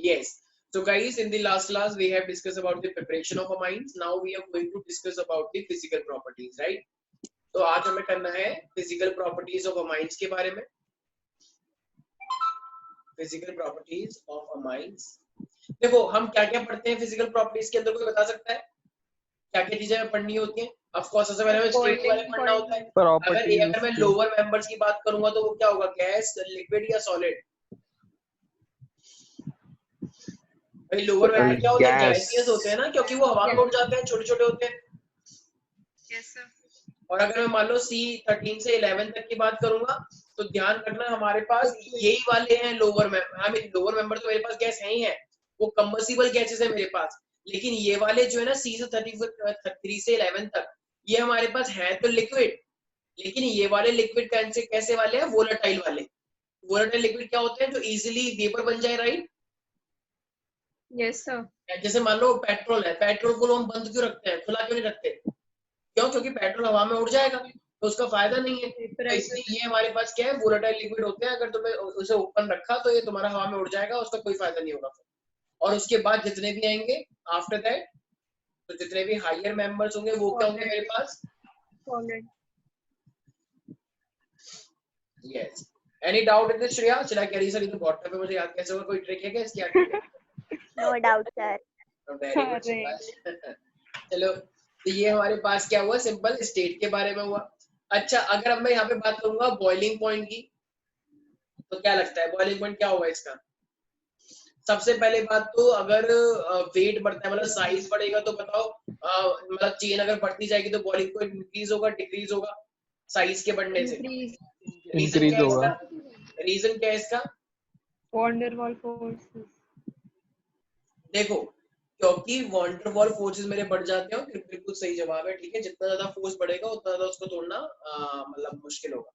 Yes. So guys, in the last class we have discussed about the preparation of amines. Now we are going to discuss about the physical properties, right? तो आज हमें करना है physical properties of amines के बारे में. Physical properties of amines. देखो हम क्या क्या पढ़ते हैं physical properties के अंदर, कोई बता सकता है क्या क्या चीजें हमें पढ़नी होती हैं? ऑफ कोर्स सबसे पहले हमें स्टेट के बारे में पढ़ना होता है. अगर मैं लोअर मेंबर्स की बात करूंगा तो वो क्या होगा, गैस, लिक्विड या सॉलिड? भाई लोअर मेंबर क्या होते हैं? गैसियस होते हैं ना, क्योंकि वो हवा में उड़ जाते हैं, छोटे छोटे होते हैं. Yes sir. और अगर मैं मान लो C13 से 11 तक की बात करूंगा तो ध्यान रखना हमारे पास यही वाले हैं lower member. I mean lower member तो मेरे पास गैस है ही है, वो कंबसिबल गैसेस है मेरे पास. लेकिन ये वाले जो है ना C से 33 से 11 तक, ये हमारे पास है तो लिक्विड. लेकिन ये वाले लिक्विड कैसे वाले हैं? वोलेटाइल वाले. वोलेटाइल लिक्विड क्या होते हैं? जो इजीली वेपर बन जाए, राइट? Yes sir. जैसे मान लो पेट्रोल है, पेट्रोल को हम बंद क्यों रखते हैं, खुला क्यों नहीं रखते? क्यों? क्योंकि पेट्रोल हवा में उड़ जाएगा तो उसका फायदा नहीं है. तो इसलिए ये हमारे पास क्या है, वोलेटाइल लिक्विड होते हैं. अगर तुमने उसे ओपन रखा तो ये तुम्हारा हवा में उड़ जाएगा, उसका कोई फायदा नहीं होगा. और उसके बाद जितने भी आएंगे आफ्टर दैट, तो जितने भी हायर मेंबर्स होंगे वो क्या होंगे मेरे पास? Solid. Yes. Any doubt in this Shreya? चला कैरी सर, ये तो बहुत टफ है, मुझे याद कैसे होगा? कोई ट्रिक है क्या इसकी आगे? No doubt sir. Very good. चलो, तो ये हमारे पास क्या हुआ? सिंपल स्टेट के बारे में हुआ. अच्छा, अगर अब मैं यहाँ पे बात करूंगा बॉइलिंग पॉइंट की, तो क्या लगता है बॉइलिंग पॉइंट क्या होगा इसका? सबसे पहले बात तो अगर वेट बढ़ता है, मतलब साइज बढ़ेगा, तो बताओ मतलब चेन अगर बढ़ती जाएगी तो बॉइलिंग पॉइंट इंक्रीज होगा, डिक्रीज होगा? साइज के बढ़ने से इंक्रीज होगा. रीजन क्या है इसका? Van der Waals force. देखो, क्योंकि वॉन डेर वाल फोर्सेस मेरे बढ़ जाते हैं. बिल्कुल सही जवाब है, ठीक है. जितना ज्यादा फोर्स बढ़ेगा उतना ज्यादा उसको तोड़ना मतलब मुश्किल होगा.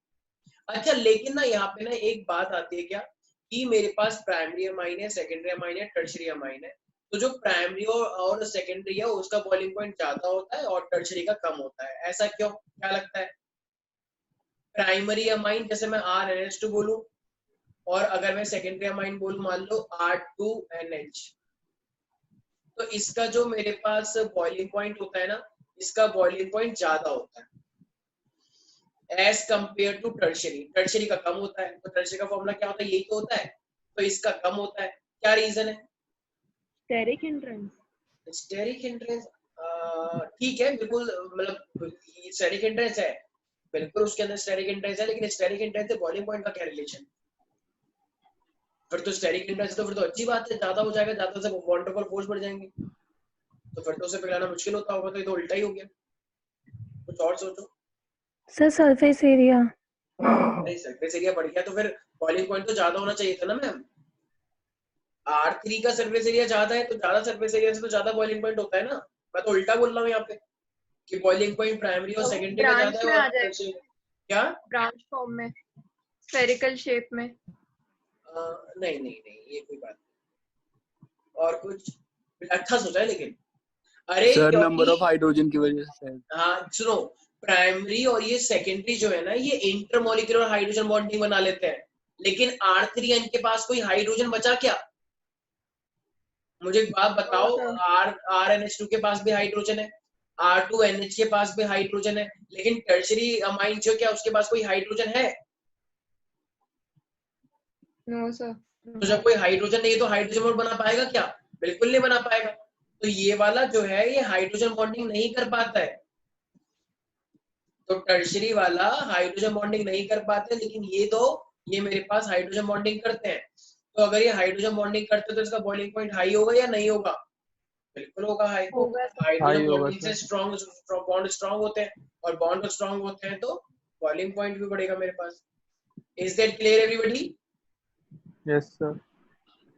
अच्छा, लेकिन ना यहाँ पे ना एक बात आती है क्या, कि मेरे पास प्राइमरी अमाइन है, सेकेंडरी अमाइन है, टर्शियरी अमाइन है. तो जो प्राइमरी और सेकेंडरी है उसका बॉइलिंग पॉइंट ज्यादा होता है और टर्शियरी का कम होता है. ऐसा क्यों, क्या लगता है? प्राइमरी अमाइन जैसे मैं RNH2 बोलूं, और अगर मैं सेकेंडरी अमाइन बोलूं मान लो R2NH, तो इसका जो मेरे पास बॉइलिंग पॉइंट होता है ना, इसका बॉइलिंग पॉइंट ज्यादा होता है as compare to tertiary. Tertiary का कम होता है. तो टर्शियरी का फॉर्मूला क्या होता है? यही तो होता है. तो इसका कम होता है. क्या रीजन है? Steric hindrance. स्टेरिक हिंड्रेंस, ठीक है, बिल्कुल. मतलब स्टेरिक हिंड्रेंस है, बिल्कुल उसके अंदर स्टेरिक हिंड्रेंस है, लेकिन स्टेरिक हिंड्रेंस से बॉइलिंग पॉइंट का क्या रिलेशन? फिर तो स्टेरिक हिंड्रेंस तो फिर तो अच्छी बात है, ज्यादा हो जाएगा, ज्यादा से वॉन डेर वाल फोर्स बढ़ जाएंगे, तो फिर तो उसे पिघलाना मुश्किल होता होगा. तो ये तो उल्टा ही हो गया. कुछ और सोचो. Sir surface area. नहीं, सरफेस एरिया बढ़ गया तो फिर बॉइलिंग पॉइंट तो ज्यादा होना चाहिए था ना मैम. R3 का सरफेस एरिया ज्यादा है, तो ज्यादा सरफेस एरिया से तो ज्यादा बॉइलिंग पॉइंट होता है ना. मैं तो उल्टा बोल रहा हूँ यहाँ पे कि बॉइलिंग पॉइंट प्राइमरी और सेकेंडरी का ज्यादा है. और क्या ब्रांच फॉर्म में, स्फेरिकल शेप में? नहीं नहीं नहीं, ये कोई बात नहीं. और कुछ अच्छा सोचा है लेकिन. अरे सर नंबर ऑफ हाइड्रोजन की वजह से. हाँ सुनो, प्राइमरी और ये सेकेंडरी जो है ना, ये इंटरमॉलिक्यूलर हाइड्रोजन बॉन्डिंग बना लेते हैं. लेकिन R3N के पास कोई हाइड्रोजन बचा क्या? मुझे एक बात बताओ. RNH2 के पास भी हाइड्रोजन है, R2NH के पास भी हाइड्रोजन है, लेकिन टर्शियरी अमाइन जो क्या उसके पास कोई हाइड्रोजन है? No sir. तो जब कोई हाइड्रोजन नहीं है तो हाइड्रोजन बॉन्ड बना पाएगा क्या? बिल्कुल नहीं बना पाएगा. तो ये वाला जो है ये हाइड्रोजन बॉन्डिंग नहीं कर पाता है. तो टर्शियरी वाला हाइड्रोजन बॉन्डिंग नहीं कर पाते, लेकिन ये मेरे पास हाइड्रोजन बॉन्डिंग करते हैं. तो अगर ये हाइड्रोजन बॉन्डिंग करते तो इसका बॉइलिंग पॉइंट हाई होगा या नहीं होगा? बिल्कुल होगा, हाई. हाइड्रोजन बॉन्डिंग से स्ट्रॉन्ग बॉन्ड स्ट्रॉन्ग होते हैं, और बॉन्ड स्ट्रॉन्ग होते हैं तो बॉइलिंग पॉइंट भी बढ़ेगा मेरे पास. Is that clear everybody? Yes sir.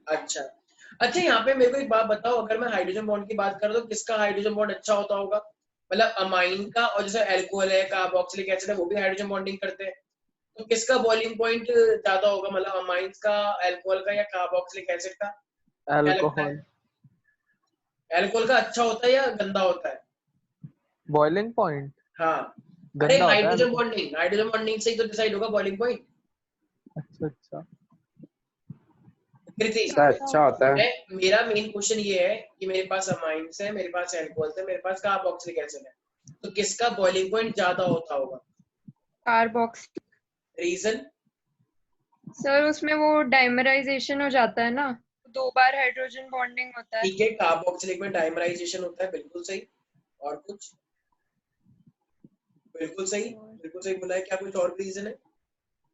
अच्छा, यहाँ पे मेरे को एक बात बताओ. अगर मैं हाइड्रोजन बॉन्ड की बात करूं तो किसका हाइड्रोजन बॉन्ड अच्छा होता होगा? मतलब अमाइन का, और जैसे अल्कोहल है, कार्बोक्सिलिक एसिड है, वो भी हाइड्रोजन बॉन्डिंग करते हैं. तो किसका बॉइलिंग पॉइंट ज्यादा होगा? मतलब अमाइंस का, अल्कोहल का, या कार्बोक्सिलिक एसिड का? अल्कोहल. अल्कोहल का अच्छा होता है या गंदा होता है बॉइलिंग पॉइंट? हाँ. अरे गंदा होता है. हाइड्रोजन बॉन्डिंग से ही तो डिसाइड होगा बॉइलिंग पॉइंट. अच्छा. कृति, अच्छा होता है। मेरा मेन क्वेश्चन ये है कि मेरे पास अमाइंस है, मेरे पास अल्कोहल्स है, मेरे पास कार्बोक्सिलिक एसिड है, तो किसका बॉइलिंग पॉइंट ज्यादा होता होगा? कार्बोक्स। रीजन? सर उसमें वो डाइमराइजेशन हो जाता है ना, 2 बार हाइड्रोजन बॉन्डिंग होता है। ठीक है, कार्बोक्सिलिक में डाइमराइजेशन होता है, बिल्कुल सही। और कुछ? बिल्कुल सही बोला है। क्या कुछ और रीजन है?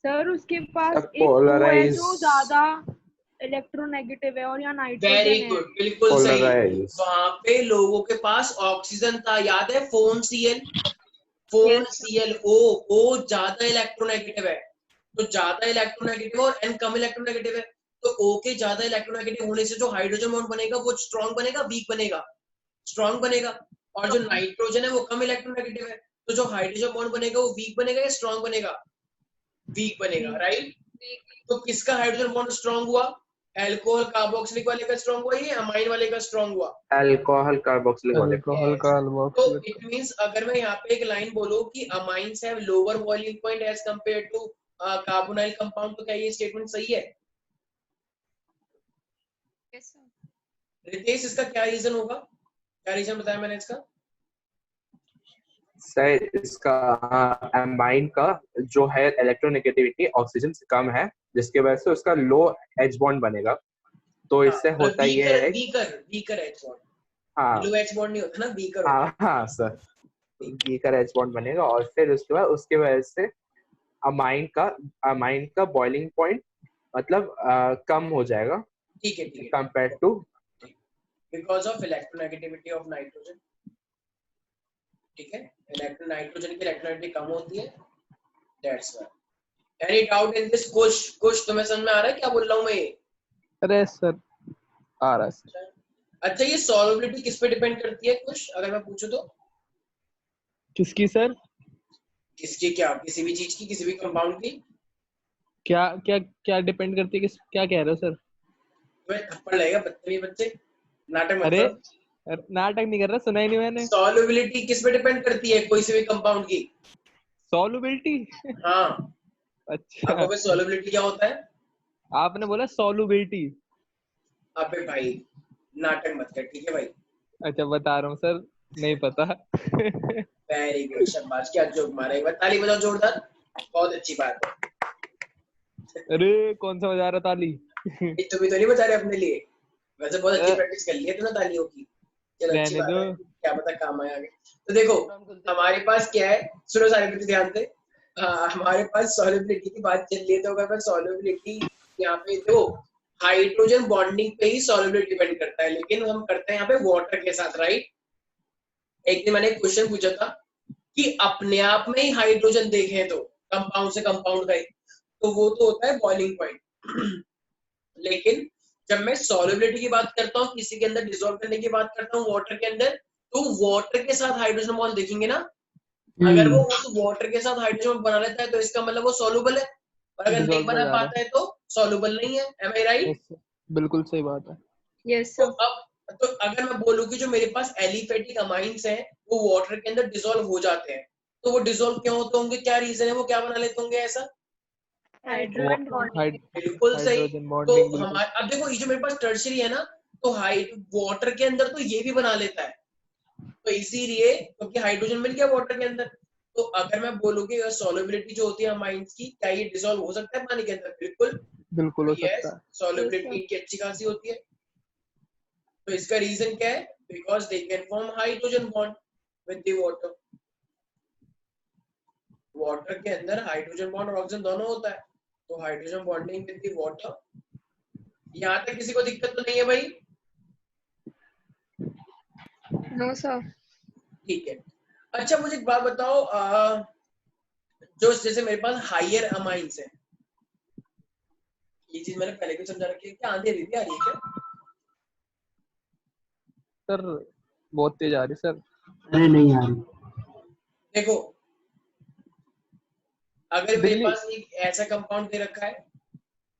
सर उसके पास अब एक वो है polarize- जो ज्यादा इलेक्ट्रोनेगेटिव है और यहाँ वेरी नाइट्रोजन है। गुड, बिल्कुल सही। Polarize। वहां पे लोगों के पास ऑक्सीजन था, याद है? फोन Cl O ज्यादा इलेक्ट्रोनेगेटिव है, तो ज्यादा इलेक्ट्रोनेगेटिव और N कम इलेक्ट्रोनेगेटिव है, तो O के ज्यादा इलेक्ट्रोनेगेटिव होने से जो हाइड्रोजन बॉन्ड बनेगा वो स्ट्रॉन्ग बनेगा, वीक बनेगा? स्ट्रॉन्ग बनेगा। और जो नाइट्रोजन है वो कम इलेक्ट्रोनेगेटिव है, तो जो हाइड्रोजन बॉन्ड बनेगा वो वीक बनेगा या स्ट्रॉन्ग बनेगा? वीक बनेगा, राइट? तो किसका हाइड्रोजन बॉन्ड स्ट्रॉन्ग हुआ? अल्कोहल कार्बोक्सिलिक वाले का स्ट्रॉन्ग हुआ या अमाइन वाले का स्ट्रॉन्ग हुआ? अल्कोहल कार्बोक्सिलिक वाले। Alcohol Yes. का तो अल्कोहल इट मींस अगर मैं यहाँ पे एक लाइन बोलूं कि amines have lower boiling point as compare to carbonyl compound, तो क्या ये स्टेटमेंट सही है? Yes, sir. रितेश, इसका क्या रीजन होगा? क्या रीजन बताया मैंने इसका? सर इसका अमाइन का जो है इलेक्ट्रोनेगेटिविटी ऑक्सीजन से कम है, जिसकी वजह से उसका लो एच बॉन्ड बनेगा। तो इससे होता ये है वीकर एच बॉन्ड, हाँ लो एच बॉन्ड नहीं होता ना, वीकर हाँ हाँ सर, वीकर एच बॉन्ड बनेगा। और फिर उसके बाद उसके वजह से अमाइन का बॉइलिंग पॉइंट मतलब कम हो जाएगा ठीक है compare to because of electronegativity of nitrogen. ठीक है, नाइट्रोजन की इलेक्ट्रोनेगेटिविटी कम होती है, that's why. Any doubt in this? कुछ तुम्हें समझ में आ रहा है क्या बोल रहा हूं मैं? अरे सर आ रहा है सर। अच्छा, ये सॉल्युबिलिटी किस पे डिपेंड करती है कुछ, अगर मैं पूछूं तो? किसकी सर? किसकी? क्या किसी भी चीज की, किसी भी कंपाउंड की? क्या क्या क्या डिपेंड करती है? किस क्या कह रहे हो सर? तुम्हें थप्पड़ लगेगा बदतमीज बच्चे, नाटक मत अरे करो। नाटक नहीं कर रहा, सुना ही नहीं मैंने। सॉल्युबिलिटी किस पे डिपेंड करती है कोई से भी कंपाउंड की? सॉल्युबिलिटी? हाँ, अच्छा, आपको सॉल्युबिलिटी क्या होता है? आपने बोला सॉल्युबिलिटी। अबे भाई नाटक मत कर, ठीक है भाई? अच्छा बता रहा हूँ सर, नहीं पता। वेरी गुड, शाबाश, क्या जोक मारा, एक बार ताली बजाओ जोरदार, बहुत अच्छी बात है। अरे कौन सा बजा रहा ताली? तुम भी तो नहीं बजा रहे अपने लिए, वैसे बहुत अच्छी प्रैक्टिस कर ली है तूने तालियों की, चलो अच्छी रहने बात दो। है, क्या पता काम आए आगे। तो देखो हमारे पास क्या है, सुनो सारे बच्चे ध्यान से, हमारे पास सॉल्युबिलिटी की बात चल रही है, तो अगर मैं सॉल्युबिलिटी यहाँ पे दो, हाइड्रोजन बॉन्डिंग पे ही सॉल्युबिलिटी डिपेंड करता है, लेकिन हम करते हैं यहाँ पे वाटर के साथ, राइट? एक दिन मैंने एक क्वेश्चन पूछा था कि अपने आप में ही हाइड्रोजन देखें तो कंपाउंड से कंपाउंड का, तो वो तो होता है बॉइलिंग पॉइंट। लेकिन जब मैं सॉल्युबिलिटी की बात करता हूँ, किसी के अंदर डिसॉल्व करने की बात करता हूँ वाटर के अंदर, तो वाटर के साथ हाइड्रोजन बॉन्ड देखेंगे ना, अगर वो उस वाटर के साथ हाइड्रोजन बॉन्ड बना लेता है तो इसका मतलब वो सॉल्युबल है, और अगर नहीं बना पाता है तो सॉल्युबल नहीं है। एम आई राइट? बिल्कुल सही बात है। Yes, तो sir. अब तो अगर मैं बोलूं कि जो मेरे पास एलिफेटिक अमाइंस हैं वो वाटर के अंदर डिसॉल्व हो जाते हैं, तो वो डिसॉल्व क्यों होते होंगे? क्या रीजन है, वो क्या बना लेते होंगे ऐसा? Hydrogen bonding. बिल्कुल सही। हाइड्रोजन तो बॉन्डिंग बिल्कुल। हमारे अब देखो, ये जो मेरे पास टर्शियरी है ना, तो वाटर के अंदर तो ये भी बना लेता है, तो इसीलिए क्योंकि हाइड्रोजन मिल गया वाटर के अंदर, तो अगर मैं बोलूं कि सॉल्युबिलिटी जो होती है अमाइंस की, क्या ये डिसॉल्व हो सकता है पानी के अंदर? बिल्कुल बिल्कुल हो यस, सकता है। सॉल्युबिलिटी की अच्छी खासी होती है। तो इसका रीजन क्या है? Because they can form hydrogen bond with the water. Water के अंदर हाइड्रोजन बॉन्ड और ऑक्सीजन दोनों होता है, तो hydrogen bonding with the water. यहाँ तक किसी को दिक्कत तो नहीं है भाई? No, sir. ठीक है। अच्छा मुझे एक बात बताओ, जो जैसे मेरे पास हायर अमाइंस है, ये चीज मैंने पहले भी समझा रखी है, क्या आंधी रही आ रही है क्या? सर बहुत तेज आ रही सर। अरे नहीं यार, देखो अगर मेरे दिल्ली। पास एक ऐसा कंपाउंड दे रखा है,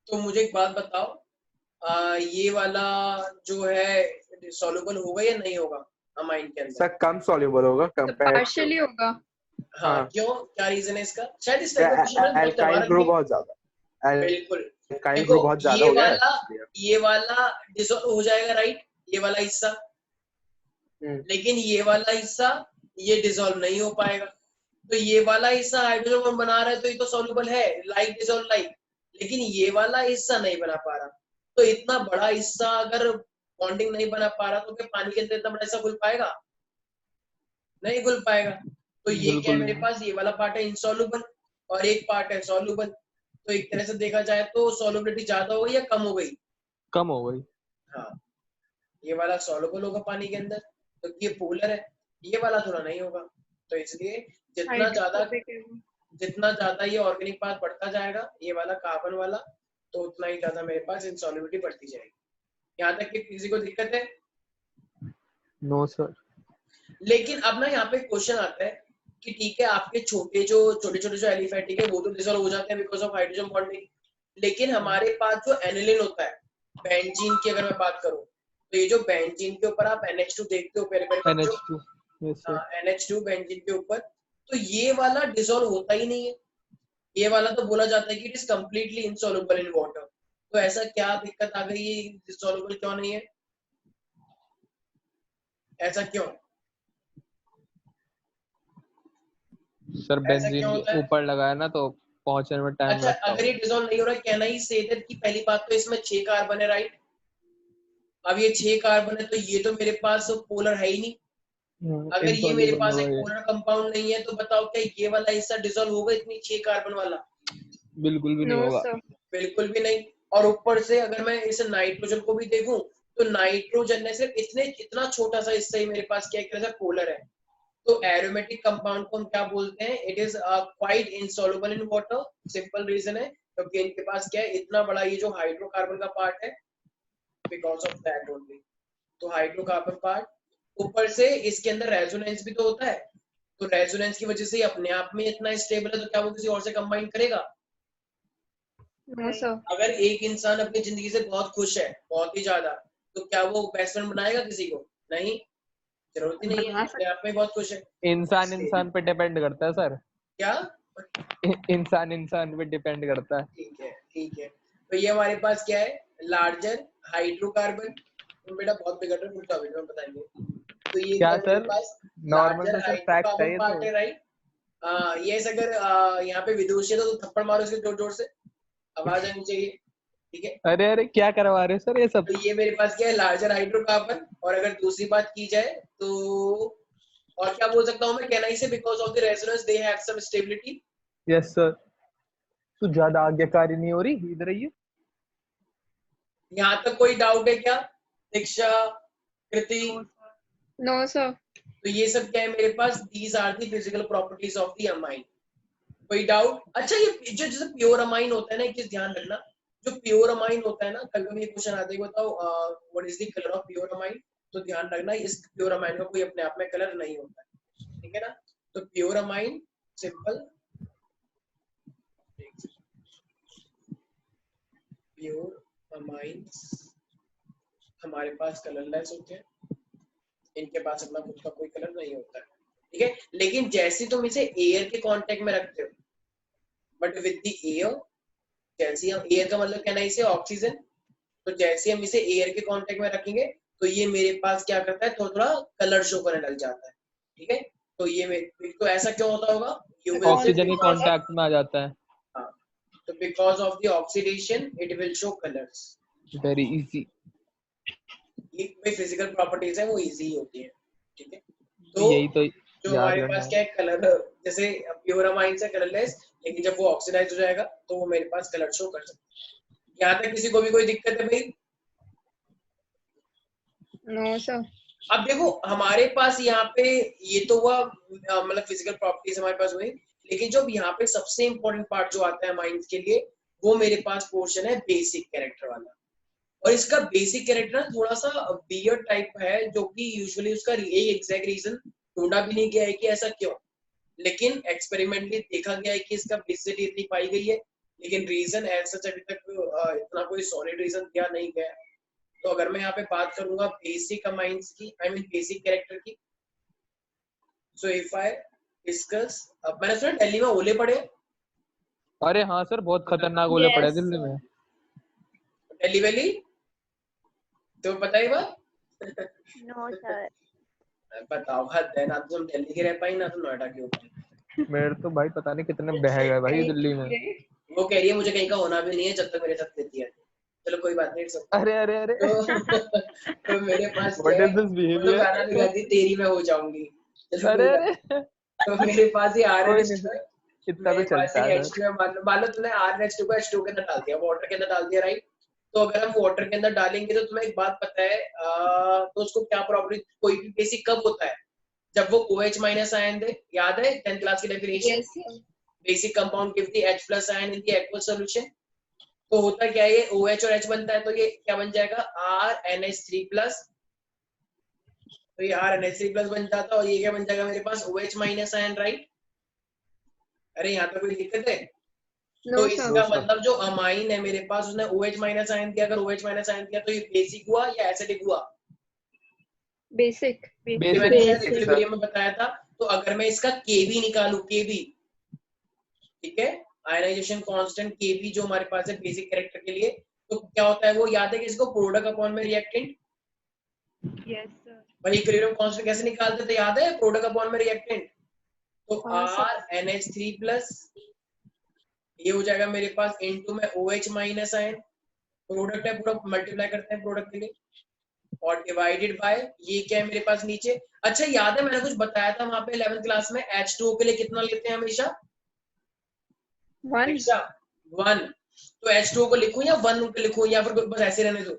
तो मुझे एक बात बताओ, ये वाला जो है सॉल्युबल होगा या नहीं होगा अमाइन के अंदर? सर कम सॉल्युबल होगा कंपेयर Partially होगा. हाँ, हाँ। क्यों? क्या रीजन है इसका? शायद इस टाइप का क्वेश्चन मैंने बहुत अल्काइल करवा ग्रुप रखी है। बहुत ज्यादा बिल्कुल, अल्काइल देखो ग्रुप बहुत ज्यादा हो गया है। ये वाला डिसॉल्व हो जाएगा, राइट, ये वाला हिस्सा, लेकिन ये वाला हिस्सा ये डिसॉल्व नहीं हो पाएगा। तो ये वाला हिस्सा हाइड्रोजन बॉन्ड बना रहा है तो ये तो सॉल्युबल है, लाइक डिसॉल्व लाइक, लेकिन ये वाला हिस्सा नहीं बना पा रहा। तो इतना बड़ा हिस्सा अगर बॉन्डिंग नहीं बना पा रहा तो क्या पानी के अंदर इतना बड़ा हिस्सा घुल पाएगा? नहीं घुल पाएगा। तो ये क्या है, बिल्कुल मेरे नहीं। पास ये वाला पार्ट है इनसॉल्युबल और एक पार्ट है सॉल्युबल। तो एक तरह से देखा जाए तो सॉल्युबिलिटी ज्यादा हो गई या कम हो गई? कम हो गई। हाँ, ये वाला सॉल्युबल होगा पानी के अंदर, तो ये पोलर है, ये वाला थोड़ा नहीं होगा। तो इसलिए जितना ज्यादा ये ऑर्गेनिक पार्ट बढ़ता जाएगा, ये वाला कार्बन वाला, तो उतना ही ज्यादा मेरे पास इनसॉल्युबिलिटी बढ़ती जाएगी। यहाँ तक कि किसी को दिक्कत है? No sir. लेकिन अब ना यहाँ पे क्वेश्चन आता है कि ठीक है, आपके छोटे छोटे जो एलिफेटिक है वो तो डिसॉल्व हो जाते हैं बिकॉज ऑफ हाइड्रोजन बॉन्डिंग, लेकिन हमारे पास जो एनिलिन होता है बेंजीन की अगर मैं बात करूं, तो ये जो बेंजीन के ऊपर आप NH2 देखते हो NH2, yes sir. NH2 benzene के ऊपर, तो ये वाला डिसॉल्व होता ही नहीं है। ये वाला तो बोला जाता है कि it is completely insoluble in water. तो ऐसा क्या दिक्कत आ गई, ये डिसॉल्युबल क्यों नहीं है? ऐसा क्यों? सर ऐसा बेंजीन क्यों होता के है? ऊपर लगाया ना तो पहुंचने में टाइम अच्छा, लगता अगर है। ये डिसॉल्व नहीं हो रहा है, कहना ही से दैट कि पहली बात तो इसमें 6 कार्बन है, राइट। अब ये 6 कार्बन है तो ये तो मेरे पास पोलर है ही नहीं। अगर ये मेरे insoluble पास एक होगा ये। पोलर कंपाउंड नहीं है तो बताओ क्या ये वाला हिस्सा डिसॉल्व होगा इतनी 6 कार्बन वाला? बिल्कुल भी नहीं नो होगा। सर। बिल्कुल भी नहीं। और ऊपर से अगर मैं इस नाइट्रोजन को भी देखूं तो नाइट्रोजन ने सिर्फ इतना छोटा सा हिस्सा ही मेरे पास क्या एक तरह से पोलर है। तो एरोमेटिक कंपाउंड को हम क्या बोलते हैं? It is quite insoluble in water. Simple reason है क्योंकि इनके पास क्या है, इतना बड़ा ये जो हाइड्रोकार्बन का पार्ट है, बिकॉज ऑफ दैट ओनली। तो हाइड्रोकार्बन पार्ट, ऊपर से इसके अंदर रेजोनेंस भी तो होता है, तो रेजोनेंस की वजह से अपने आप में इतना स्टेबल है, तो क्या वो किसी और से कंबाइन करेगा? No sir. अगर एक इंसान अपनी जिंदगी से बहुत खुश है, बहुत ही ज्यादा, तो क्या वो बेस्ट फ्रेंड बनाएगा किसी को? नहीं, जरूरत ही नहीं है, अपने आप में बहुत खुश है। इंसान इसलिए- इंसान पे डिपेंड करता है सर। क्या? इंसान इंसान पे डिपेंड करता है। ठीक है, ठीक है। तो ये हमारे पास क्या है, लार्जर हाइड्रोकार्बन। तुम बेटा बहुत बिगड़ रहे हो, रुक जाओ बेटा, हम बताएंगे। तो ये क्या है मेरे सर? पास नॉर्मल लार्जर तो सर फैक्ट है हाइड्रोकार्बन ये पार्ट तो। है, राइट। यस, अगर यहाँ पे विदुषी है तो थप्पड़ मारो इसके जोर जोर से, आवाज आनी चाहिए, ठीक है। अरे अरे क्या करवा रहे हो सर ये सब? तो ये मेरे पास क्या है, लार्जर हाइड्रोकार्बन। और अगर दूसरी बात की जाए तो और क्या बोल सकता हूँ मैं, कहना ही से because of the resonance they have some stability. Yes sir. तू ज्यादा आज्ञाकारी नहीं हो रही, इधर आइए। यहाँ तक कोई डाउट है क्या? दीक्षा, कृति? No sir. तो ये सब क्या है मेरे पास, these are the physical properties of the amine. कोई डाउट? अच्छा, ये जो जैसे प्योर अमाइन होता है ना, एक चीज ध्यान रखना, जो प्योर अमाइन होता है ना, कल को ये क्वेश्चन आते ही बताओ what is the colour of pure amine, तो ध्यान रखना इस प्योर अमाइन का कोई अपने आप में कलर नहीं होता है, ठीक है ना। तो pure amine simple, pure amines हमारे पास कलरलेस होते हैं, इनके पास अपना खुद का कोई कलर नहीं होता है, ठीक है। लेकिन जैसे तुम इसे एयर के कांटेक्ट में रखते हो, बट विद द एयर, जैसे हम एयर का मतलब कहना है इसे ऑक्सीजन, तो जैसे हम इसे एयर के कांटेक्ट में रखेंगे तो ये मेरे पास क्या करता है, थोड़ा थोड़ा कलर शो करने लग जाता है, ठीक है। तो ये तो ऐसा क्यों होता होगा? ऑक्सीजन के कांटेक्ट में आ जाता है। हाँ, तो because of the oxidation it will show colours. Very easy. ये कोई फिजिकल प्रॉपर्टीज है वो इजी होती है, ठीक है। तो यही तो जो हमारे पास क्या है, कलर, जैसे प्योर अमाइन से कलरलेस, लेकिन जब वो ऑक्सीडाइज हो जाएगा तो वो मेरे पास कलर शो कर सकता है। यहाँ तक किसी को भी कोई दिक्कत है भाई? No sir. अब देखो हमारे पास यहाँ पे ये तो हुआ मतलब फिजिकल प्रॉपर्टीज हमारे पास हुई, लेकिन जो यहाँ पे सबसे इंपॉर्टेंट पार्ट जो आता है माइंड के लिए, वो मेरे पास पोर्शन है बेसिक कैरेक्टर वाला। और इसका बेसिक कैरेक्टर थोड़ा सा वियर्ड टाइप है, जो कि यूजुअली उसका एक एग्जैक्ट रीजन ढूंढा भी नहीं गया है कि ऐसा क्यों, लेकिन एक्सपेरिमेंटली देखा गया है कि इसका बेसिसिटी इतनी पाई गई है, लेकिन रीजन ऐसा अभी तक इतना कोई सॉलिड रीजन दिया नहीं गया। तो अगर मैं यहाँ पे बात करूंगा बेसिक अमाइंस की, आई मीन बेसिक कैरेक्टर की, सो इफ आई डिस्कस, अब मैंने सुना दिल्ली में ओले पड़े। अरे हाँ सर, बहुत खतरनाक ओले पड़े दिल्ली में। दिल्ली वैली तो पता ही बात नो सर। बताओ, हद है ना, तुम दिल्ली के रह पाई ना तुम नोएडा के ऊपर। मेरे तो भाई पता नहीं कितने बह गए भाई दिल्ली में। वो कह रही है मुझे कहीं का होना भी नहीं है जब तक मेरे साथ रहती है। चलो कोई बात नहीं, सब अरे अरे अरे तो मेरे पास व्हाट क्या है, इज दिस वो तो बिहेवियर। गाना भी गाती तेरी मैं हो जाऊंगी। चलो अरे कोई बात अरे नहीं। तो मेरे पास ये आर कोई एन नहीं एच सर, है, इतना तो मेरे पास चलता एक है एच सर। टू है। मान लो तुमने आर एच टू को एच टू के अंदर डाल दिया, वाटर के अंदर डाल दिया, राइट। तो अगर हम वाटर के अंदर डालेंगे तो तुम्हें एक बात पता है, तो उसको क्या प्रॉपर्टी, कोई भी बेसिक कब होता है, जब वो OH माइनस आयन दे। याद है 10th क्लास की definition, basic compound give the H plus ion in the aqueous solution. तो होता क्या है, ये OH और H बनता है, तो ये क्या बन जाएगा, RNH3 प्लस। तो ये RNH3 प्लस बन जाता है, और ये क्या बन जाएगा मेरे पास, OH माइनस आयन, राइट। अरे यहाँ तो कोई दिक्कत है? तो इसका मतलब जो अमाइन है मेरे पास, उसने OH माइनस आयन दिया। अगर OH माइनस आयन दिया तो ये बेसिक हुआ या एसिडिक हुआ? बेसिक। ये मैंने शायद इक्विलिब्रियम में बताया था। तो अगर मैं इसका Kb निकालू, Kb, ठीक है, आयनाइजेशन कांस्टेंट Kb जो हमारे पास है बेसिक कैरेक्टर के लिए, तो क्या होता है वो याद है कि इसको प्रोडक्ट अपॉन में रिएक्टेंट। Yes sir. भाई इक्विलिब्रियम कांस्टेंट कैसे निकालते थे, याद है, प्रोडक्ट अपॉन में रिएक्टेंट। तो RNH3 प्लस ये हो जाएगा मेरे पास इनटू में OH माइनस आयन, प्रोडक्ट है पूरा, मल्टीप्लाई करते हैं प्रोडक्ट के लिए, और डिवाइडेड बाय ये क्या है मेरे पास नीचे। अच्छा याद है मैंने कुछ बताया था वहां पे 11th क्लास में, H2O के लिए कितना लेते हैं हमेशा, 1 1। तो H2O को लिखूं या 1 लिखूं, या फिर बस ऐसे रहने दो?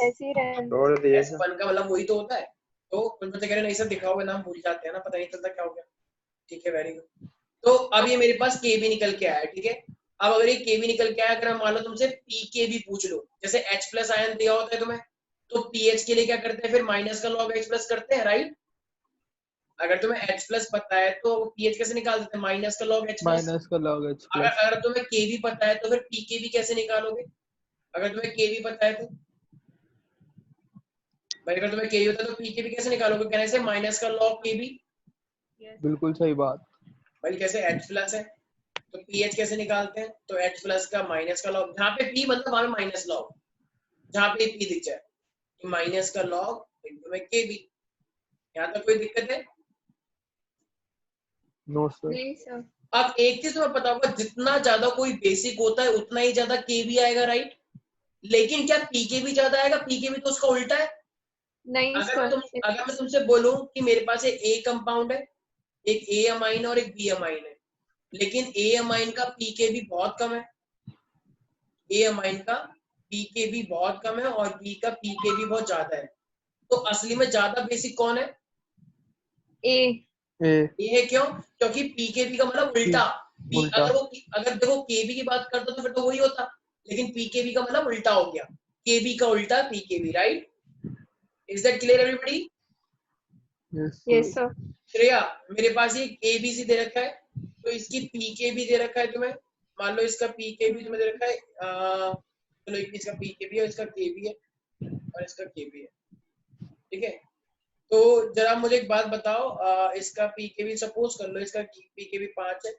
ऐसे ही रहने। छोड़ दिए सर। 1 का मतलब वही तो होता है। तो कुछ बच्चे कह रहे नहीं सर दिखा हुआ नाम भूल जाते हैं ना, पता नहीं चलता क्या हो गया। ठीक है, वेरी गुड। तो अब ये मेरे पास Kb निकल के आया, ठीक है। अब अगर ये Kb निकल के आया, अगर मान लो तुमसे Pkb पूछ लो, जैसे H प्लस आयन दिया होता है तुम्हें, तो पीएच के लिए क्या करते हैं, फिर माइनस का लॉग H प्लस करते हैं, राइट। अगर तुम्हें H प्लस पता है तो पीएच कैसे निकाल देते हैं, माइनस का लॉग H प्लस। माइनस का log H अगर प्लस। अगर तुम्हें Kb पता है तो फिर Pkb कैसे निकालोगे, अगर तुम्हें Kb पता है तो। भाई अगर तुम्हें Kb पता है तो Pkb कैसे निकालोगे, कहने से माइनस का लॉग Kb। बिल्कुल सही बात। भाई कैसे H प्लस है तो पीएच कैसे निकालते हैं, तो H प्लस का माइनस का लॉग, जहाँ पे P मतलब वहां पे माइनस लॉग, जहाँ पे P दिख जाए तो माइनस का लॉग इनटू में Kb। यहाँ तक कोई दिक्कत है? No sir. नहीं सर। अब एक चीज तुम्हें पता होगा, जितना ज्यादा कोई बेसिक होता है उतना ही ज्यादा Kb आएगा, राइट। लेकिन क्या Pkb ज्यादा आएगा, Pkb तो उसका उल्टा है। नहीं सर। अगर मैं तुमसे बोलूं कि मेरे पास एक A कंपाउंड है, एक A अमाइन और एक B अमाइन है, लेकिन A अमाइन का Pkb बहुत कम है, A अमाइन का Pkb बहुत कम है और B का Pkb बहुत ज्यादा है, तो असली में ज्यादा बेसिक कौन है? ए। ये है क्यों? क्योंकि Pkb का मतलब उल्टा। उल्टा। अगर देखो Kb की बात करता तो फिर तो वही होता, लेकिन Pkb का मतलब उल्टा हो गया, Kb का उल्टा Pkb, right. Is that clear everybody? Yes sir. Shreya, मेरे पास ये ABC दे रखा है, तो इसकी Pkb दे रखा है तुम्हें, मान लो इसका Pkb तुम्हें दे रखा है, चलो एक इसका Pkb है, इसका Kb है और इसका Kb है, ठीक है। तो जरा मुझे एक बात बताओ, इसका Pkb सपोज कर लो, इसका Pkb 5 है,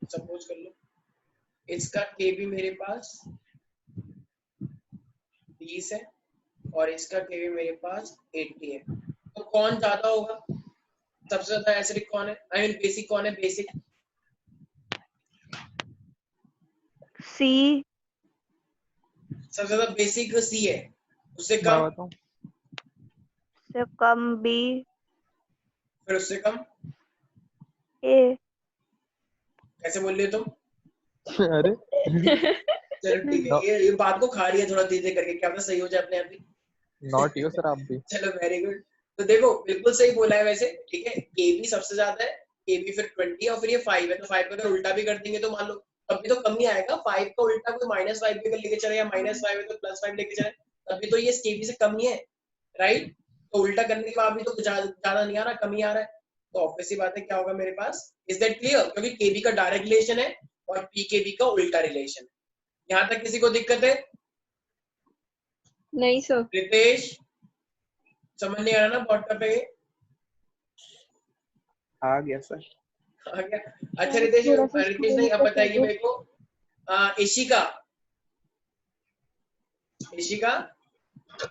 सपोज कर लो, इसका Kb मेरे पास 20 है और इसका Kb मेरे पास 80 है, तो कौन ज्यादा होगा, सबसे ज्यादा एसिडिक कौन है, आई मीन बेसिक कौन है, बेसिक? सी। सबसे ज्यादा बेसिक C है, उससे मैं कम, बताऊं। से कम बी। फिर उससे कम ए। कैसे बोल रहे हो तुम? अरे चलो ठीक है, ये बात को खा रही है थोड़ा धीरे करके, क्या पता सही हो जाए अपने आप ही। नॉट यू सर, आप भी। चलो वेरी गुड। तो देखो बिल्कुल सही बोला है वैसे, ठीक है। Kb सबसे ज्यादा है, Kb फिर 20 और फिर ये 5 है, तो 5 का अगर उल्टा भी कर देंगे तो मान लो तब भी तो कम ही आएगा। 5 का उल्टा कोई -5 भी लेके चले या -5 है तो +5 लेके चले, तभी तो ये Kb से कम ही है, राइट। तो उल्टा करने के बाद भी तो ज्यादा नहीं आ रहा, कम ही आ रहा है, तो ऑब्वियस सी बात है क्या होगा मेरे पास, इज दैट क्लियर? क्योंकि Kb का डायरेक्ट रिलेशन है और Pkb का उल्टा रिलेशन है। यहाँ तक किसी को दिक्कत है? नहीं सर। रितेश समझ नहीं आ रहा ना बहुत टफ है? आ गया सर। आ गया? अच्छा रितेश, रितेश नहीं, अब बताएगी मेरे को इशिका, इशिका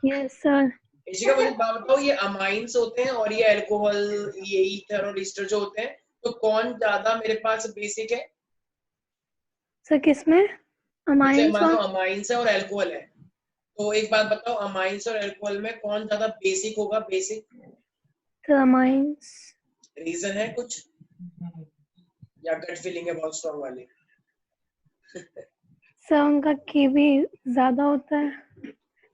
Yes, sir. इशिका मुझे बात बताओ, ये अमाइंस होते हैं और ये अल्कोहल, ये ईथर और ईस्टर जो होते हैं, तो कौन ज्यादा मेरे पास बेसिक है? सर किसमें? जैसे अमाइंस मान लो और अमाइंस है और अल्कोहल है, तो एक बात बताओ, अमाइंस और अल्कोहल में कौन ज्यादा बेसिक होगा? Basic sir amines. रीजन है कुछ, या गट फीलिंग है बहुत स्ट्रांग वाली? सर उनका केबी ज्यादा होता है।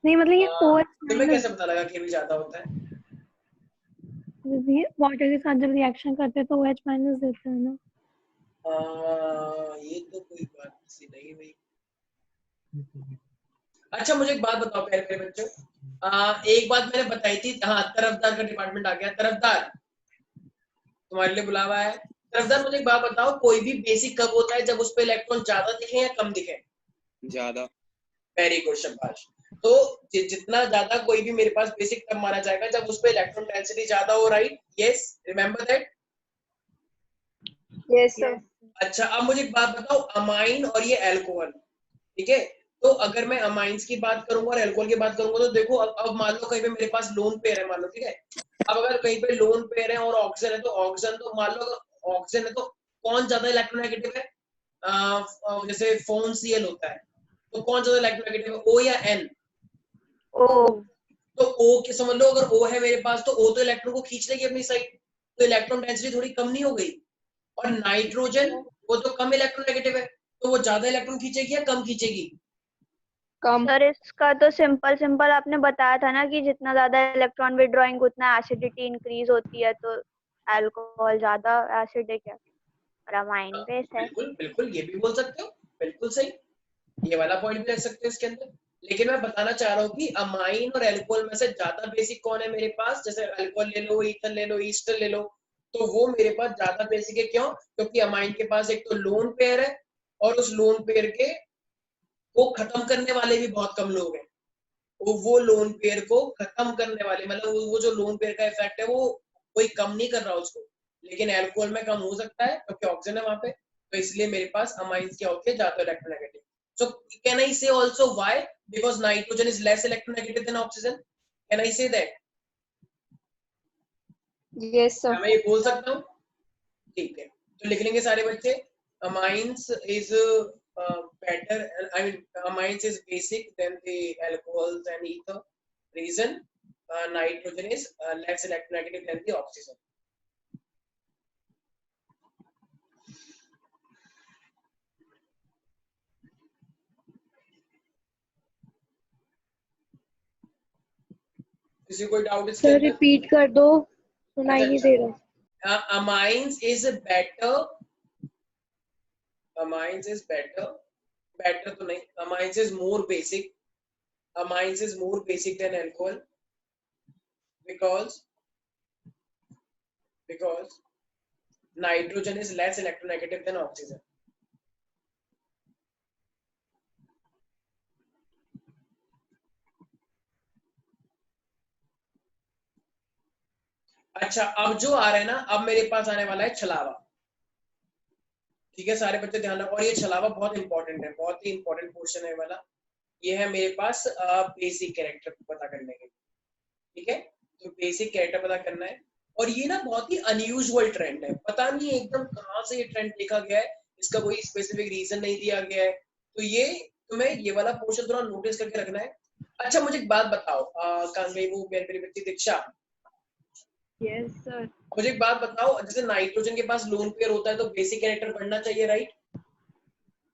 नहीं मतलब ये OH तुम्हें कैसे पता लगा कि भी ज्यादा होता है? वाटर के साथ जब रिएक्शन करते हैं तो OH माइनस देते हैं ना। ये तो कोई बात सी नहीं हुई। अच्छा मुझे एक बात बताओ प्यारे प्यारे बच्चों, एक बात मैंने बताई थी, हाँ तरफदार का डिपार्टमेंट आ गया। तरफदार तुम्हारे लिए बुलावा है। तरफदार मुझे एक बात बताओ, कोई भी बेसिक कब होता है? जब उस पे इलेक्ट्रॉन ज्यादा दिखे या कम दिखे? ज्यादा। वेरी गुड, शाबाश। तो जितना ज्यादा कोई भी मेरे पास बेसिक तब माना जाएगा जब उस पे इलेक्ट्रॉन डेंसिटी ज्यादा हो, right? Yes, remember that. Yes sir. अच्छा अब मुझे एक बात बताओ, अमाइन और ये अल्कोहल, ठीक है? तो अगर मैं अमाइंस की बात करूंगा और अल्कोहल की बात करूंगा, तो देखो अब मान लो कहीं पे मेरे पास लोन पेयर है, मान लो, ठीक है? अब अगर कहीं पे लोन पेयर है और ऑक्सीजन है, तो ऑक्सीजन, तो मान लो अगर ऑक्सीजन है तो कौन ज्यादा इलेक्ट्रोनेगेटिव है? जैसे फोन Cl होता है, तो कौन ज्यादा इलेक्ट्रोनेगेटिव है, O या N? ओ तो O के समझ लो, अगर O है मेरे पास तो O तो इलेक्ट्रॉन को खींच लेगी अपनी साइड, तो इलेक्ट्रॉन डेंसिटी थोड़ी कम नहीं हो गई? और नाइट्रोजन वो तो कम इलेक्ट्रोनेगेटिव है, तो वो ज्यादा इलेक्ट्रॉन खींचेगी या कम खींचेगी? कम। सर इसका तो सिंपल आपने बताया था ना कि जितना ज्यादा इलेक्ट्रॉन विड्रॉइंग उतना एसिडिटी इंक्रीज होती है, तो अल्कोहल ज्यादा एसिडिक है और अमाइन बेस है। बिल्कुल बिल्कुल, ये भी बोल सकते हो, बिल्कुल सही, ये वाला पॉइंट भी रख सकते हो इसके अंदर। लेकिन मैं बताना चाह रहा हूँ कि अमाइन और अल्कोहल में से ज्यादा बेसिक कौन है मेरे पास? जैसे अल्कोहल ले लो, ईथर ले लो, ईस्टर ले लो, तो वो मेरे पास ज्यादा बेसिक है। क्यों? क्योंकि अमाइन के पास एक तो लोन पेयर है, और उस लोन पेयर के को खत्म करने वाले भी बहुत कम लोग हैं। वो लोन पेयर को खत्म करने वाले, मतलब वो जो लोन पेयर का इफेक्ट है वो कोई कम नहीं कर रहा उसको, लेकिन अल्कोहल में कम हो सकता है क्योंकि ऑक्सीजन है वहां पे, तो इसलिए मेरे पास अमाइंस क्या होते हैं? ज्यादा electronegative. So can I say also why? Because nitrogen is less electronegative than oxygen. Can I say that? Yes क्या सर। मैं ये बोल सकता हूँ? ठीक है, तो लिख लेंगे सारे बच्चे, amines is better, I mean amines is basic than the alcohols and ether. Reason, nitrogen is less electronegative than the oxygen. किसी कोई डाउट इसके सर अंदर? रिपीट कर दो, सुनाई नहीं दे रहा। amines is better, amines is better, better तो नहीं, amines is more basic, amines is more basic than alcohol because nitrogen is less electronegative than oxygen. अच्छा अब जो आ रहा है ना, अब मेरे पास आने वाला है छलावा। ठीक है सारे बच्चे ध्यान रखो, और ये छलावा बहुत इंपॉर्टेंट है, बहुत ही इंपॉर्टेंट पोर्शन है वाला। ये है मेरे पास बेसिक कैरेक्टर पता करने के लिए, ठीक है? तो बेसिक कैरेक्टर पता करना है, और ये ना बहुत ही अनयूजुअल ट्रेंड है, पता नहीं एकदम कहाँ से ये ट्रेंड देखा गया है, इसका कोई स्पेसिफिक रीजन नहीं दिया गया है, तो ये तुम्हें ये वाला पोर्शन थोड़ा नोटिस करके रखना है। अच्छा मुझे एक बात बताओ, कहाँ गई वो मेरी बच्ची दीक्षा? Yes sir. मुझे एक बात बताओ, जैसे नाइट्रोजन के पास लोन पेयर होता है तो बेसिक कैरेक्टर बढ़ना चाहिए, राइट?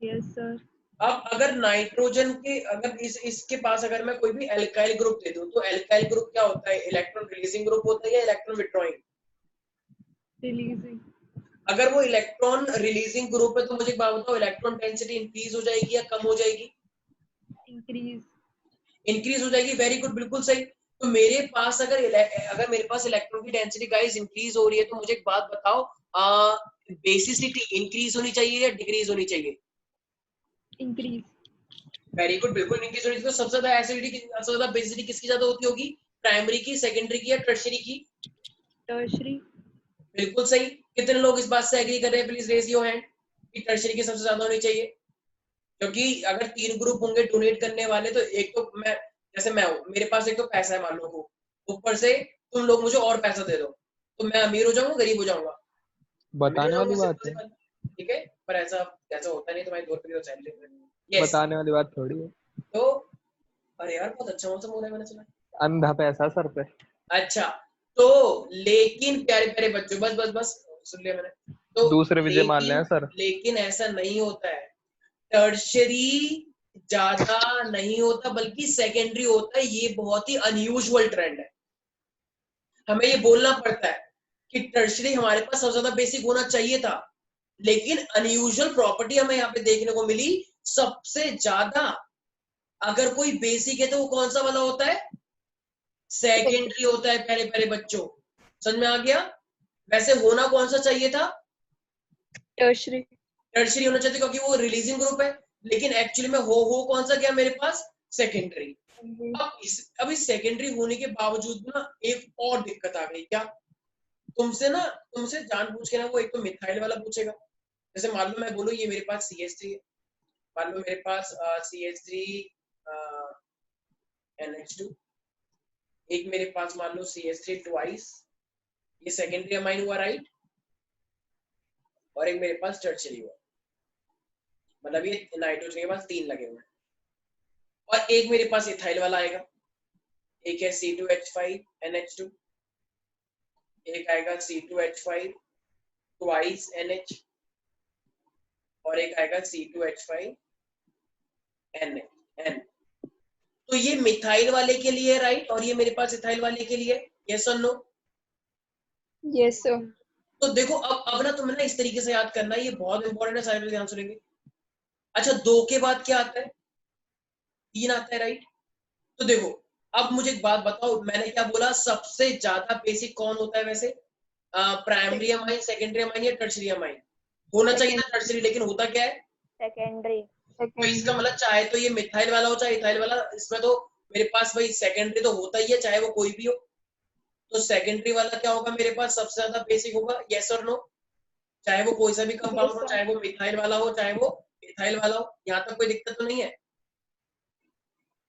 Yes sir. अब अगर नाइट्रोजन के, अगर इसके पास अगर मैं कोई भी एल्काइल ग्रुप दे दूं, तो एल्काइल ग्रुप क्या होता है? इलेक्ट्रॉन रिलीजिंग ग्रुप होता है या इलेक्ट्रॉन विड्रॉइंग? रिलीजिंग। अगर वो इलेक्ट्रॉन रिलीजिंग ग्रुप है तो मुझे एक बात बताओ, इलेक्ट्रॉन डेंसिटी इंक्रीज हो जाएगी या कम हो जाएगी? इंक्रीज। इंक्रीज हो जाएगी, वेरी गुड, बिल्कुल सही। तो मेरे पास अगर मेरे पास इलेक्ट्रॉन की डेंसिटी गाइस इंक्रीज हो रही है, तो मुझे एक बात बताओ, बेसिसिटी इंक्रीज होनी चाहिए या डिक्रीज होनी चाहिए? इंक्रीज। वेरी गुड, बिल्कुल इंक्रीज होनी चाहिए। तो सबसे ज्यादा एसिडिटी, सबसे ज्यादा बेसिसिटी किसकी ज्यादा होती होगी? प्राइमरी की, सेकेंडरी की या टर्शियरी की? टर्शरी। बिल्कुल सही। कितने लोग इस बात से एग्री कर रहे हैं? प्लीज रेज योर हैंड कि टर्शियरी की सबसे ज्यादा होनी चाहिए, क्योंकि अगर 3 ग्रुप होंगे डोनेट करने वाले, तो एक तो मैं जैसे मैं हूँ, मेरे पास एक तो पैसा है मान लो को, ऊपर से तुम लोग मुझे और पैसा दे दो, तो मैं अमीर हो जाऊंगा गरीब हो जाऊंगा? अमीर हो बताने वाली जाऊंगा, बात सिंपल सी है, बात, ठीक है। पर ऐसा ऐसा होता नहीं, तुम्हारी 2 रुपए की तो सैलरी। यस। बताने वाली बात थोड़ी है। तो अरे यार बहुत अच्छा मौसम हो रहा है, मैंने सुना। अंधा पैसा सर पे। अच्छा, तो लेकिन प्यारे प्यारे बच्चों, बस बस बस सुन लिया मैंने। तो दूसरे विजय मान लें सर। लेकिन ऐसा नहीं होता है, टर्शरी ज्यादा नहीं होता बल्कि सेकेंडरी होता है। ये बहुत ही अनयूजुअल ट्रेंड है, हमें ये बोलना पड़ता है कि टर्शरी हमारे पास सबसे ज्यादा बेसिक होना चाहिए था, लेकिन अनयूजुअल प्रॉपर्टी हमें यहाँ पे देखने को मिली। सबसे ज्यादा अगर कोई बेसिक है तो वो कौन सा वाला होता है? सेकेंडरी होता है प्यारे प्यारे बच्चों, समझ में आ गया? वैसे होना कौन सा चाहिए था? टर्शरी। टर्शरी होना चाहिए क्योंकि वो रिलीजिंग ग्रुप है, लेकिन एक्चुअली में हो कौन सा गया मेरे पास? सेकेंडरी। अब इस सेकेंडरी होने के बावजूद ना एक और दिक्कत आ गई। क्या? तुमसे जानबूझ के ना वो एक तो मिथाइल वाला पूछेगा। जैसे मान लो मैं बोलूं ये मेरे पास CH3 है, मान लो मेरे पास CH3 NH2, एक मेरे पास मान लो CH3 ट्वाइस, ये सेकेंडरी अमाइन हुआ राइट, और एक मेरे पास टर्शरी हुआ, मतलब ये नाइट्रोजन के पास 3 लगे हुए हैं। और एक मेरे पास इथाइल वाला आएगा, एक है C2H5NH2, एक आएगा C2H5 ट्वाइस NH, और एक आएगा C2H5N। तो ये मिथाइल वाले के लिए है राइट, और ये मेरे पास इथाइल वाले के लिए। यस और नो? Yes sir. तो देखो अब ना तुम्हें ना इस तरीके से याद करना है, ये बहुत इंपॉर्टेंट है, सारे लोग ध्यान सुनेंगे। अच्छा, 2 के बाद क्या आता है? 3 आता है राइट। तो देखो अब मुझे एक बात बताओ, मैंने क्या बोला? सबसे ज्यादा बेसिक कौन होता है वैसे? प्राइमरी अमाइन, सेकेंडरी अमाइन या टर्शरी अमाइन? होना चाहिए था टर्शरी, लेकिन होता क्या है? सेकेंडरी। तो इसका मतलब चाहे तो ये मिथाइल वाला हो चाहे इथाइल वाला, इसमें तो मेरे पास भाई सेकेंडरी तो होता ही है, चाहे वो कोई भी हो। तो सेकेंडरी वाला क्या होगा मेरे पास? सबसे ज्यादा बेसिक होगा। यस और नो? चाहे वो कोई सा भी कंपाउंड हो, चाहे वो मिथाइल वाला हो चाहे वो इथाइल वाला हो, यहाँ तक कोई दिक्कत तो नहीं है?